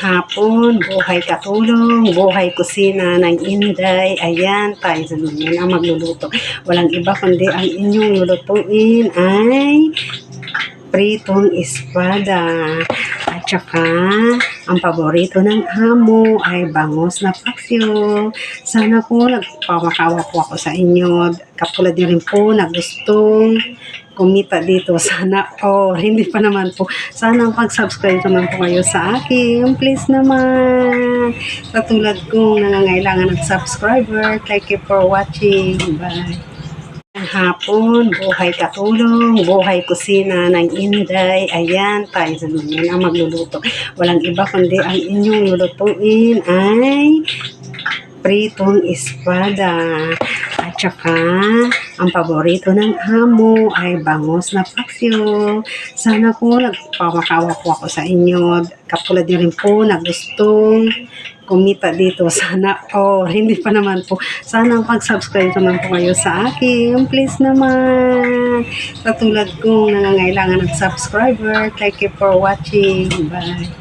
Hapon, buhay katulong, buhay kusina ng Inday. Ayan, tayo sa naman ang magluluto. Walang iba kundi ang inyong lulutuin ay pritong espada. At saka, ang paborito ng amo ay bangos na paksyo. Sana po nagpamakawa po ako sa inyo. Katulad niyo rin po na gustong kumita dito. Sana, hindi pa naman po. Sana pag-subscribe naman po kayo sa akin. Please naman. Katulad kong nangangailangan ng subscriber. Thank you for watching. Bye. Hapon, buhay katulong, buhay kusina ng Inday. Ayan, tayo sa naman ang magluluto. Walang iba kundi ang inyong lulutuin ay pritong espada. At saka, ang paborito ng amo ay bangos na paksyo. Sana po nagpamakawa po ako sa inyo. Katulad niyo rin po na gustong kumita dito. Sana, hindi pa naman po. Sana pag-subscribe naman po kayo sa akin. Please naman. Katulad kong nangangailangan ng subscriber. Thank you for watching. Bye.